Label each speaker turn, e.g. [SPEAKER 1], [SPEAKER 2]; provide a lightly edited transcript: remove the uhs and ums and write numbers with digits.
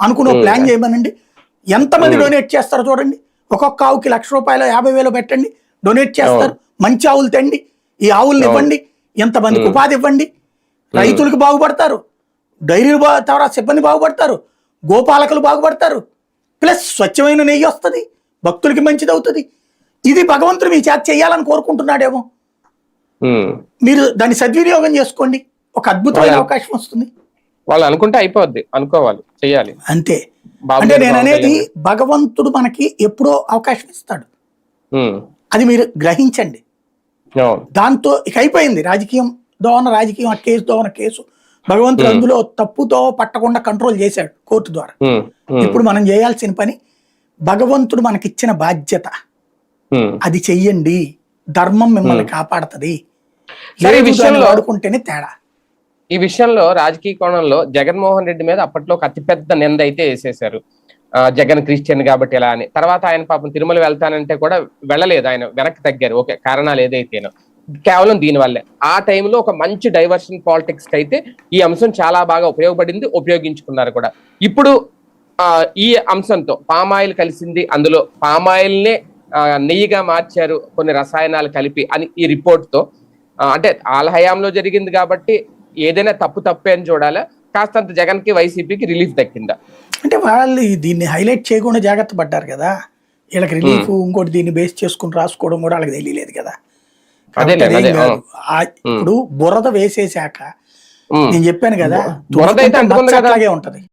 [SPEAKER 1] అనుకుని ప్లాన్ చేయమనండి. ఎంతమంది డొనేట్ చేస్తారో చూడండి. ఒక్కొక్క ఆవుకి ₹1,00,000 50,000 పెట్టండి, డొనేట్ చేస్తారు. మంచి ఆవులు తెండి, ఈ ఆవుల్ని ఇవ్వండి, ఎంతమందికి ఉపాధి ఇవ్వండి, రైతులకు బాగుపడతారు, డైరీలు తర్వాత సిబ్బంది బాగుపడతారు, గోపాలకులు బాగుపడతారు, ప్లస్ స్వచ్ఛమైన నెయ్యి వస్తుంది, భక్తులకి మంచిది అవుతుంది. ఇది భగవంతుడు మీ చేత చేయాలని కోరుకుంటున్నాడేమో. మీరు దాన్ని సద్వినియోగం చేసుకోండి, ఒక అద్భుతమైన అవకాశం వస్తుంది.
[SPEAKER 2] వాళ్ళు అనుకుంటే అయిపోద్ది, అనుకోవాలి, చెయ్యాలి
[SPEAKER 1] అంతే. అంటే నేను అనేది భగవంతుడు మనకి ఎప్పుడో అవకాశం ఇస్తాడు, అది మీరు గ్రహించండి. దాంతో ఇక అయిపోయింది. రాజకీయం దోవన రాజకీయం, కేసు దోవన కేసు. భగవంతుడు అందులో తప్పుతో పట్టకుండా కంట్రోల్ చేశాడు కోర్టు ద్వారా. ఇప్పుడు మనం చేయాల్సిన పని, భగవంతుడు మనకిచ్చిన బాధ్యత అది చెయ్యండి. ధర్మం మిమ్మల్ని కాపాడుతుంది. వాడుకుంటేనే తేడా.
[SPEAKER 2] ఈ విషయంలో రాజకీయ కోణంలో జగన్మోహన్ రెడ్డి మీద అప్పట్లో ఒక అతిపెద్ద నింద అయితే వేసేశారు. జగన్ క్రిస్టియన్ కాబట్టి ఎలా అని. తర్వాత ఆయన పాపం తిరుమల వెళ్తానంటే కూడా వెళ్ళలేదు, ఆయన వెనక్కి తగ్గారు. ఓకే, కారణాలు ఏదైతేనో కేవలం దీనివల్లే. ఆ టైంలో ఒక మంచి డైవర్షన్ పాలిటిక్స్ కి అయితే ఈ అంశం చాలా బాగా ఉపయోగపడింది, ఉపయోగించుకున్నారు కూడా. ఇప్పుడు ఈ అంశంతో పామాయిల్ కలిసింది, అందులో పామాయిల్నే నెయ్యిగా మార్చారు కొన్ని రసాయనాలు కలిపి అని ఈ రిపోర్ట్ తో, అంటే వాళ్ళ హయాంలో జరిగింది కాబట్టి ఏదైనా తప్పే అని చూడాలా, కాస్తంత జగన్ కి వైసీపీకి రిలీఫ్ దక్కిందా?
[SPEAKER 1] అంటే వాళ్ళు దీన్ని హైలైట్ చేయకుండా జాగ్రత్త పడ్డారు కదా, వీళ్ళకి రిలీఫ్ ఇంకోటి దీన్ని బేస్ చేసుకుని రాసుకోవడం కూడా వాళ్ళకి తెలియలేదు కదా. ఇప్పుడు బురద వేసేసాక నేను చెప్పాను కదా, బురద అయితే ఉంటది.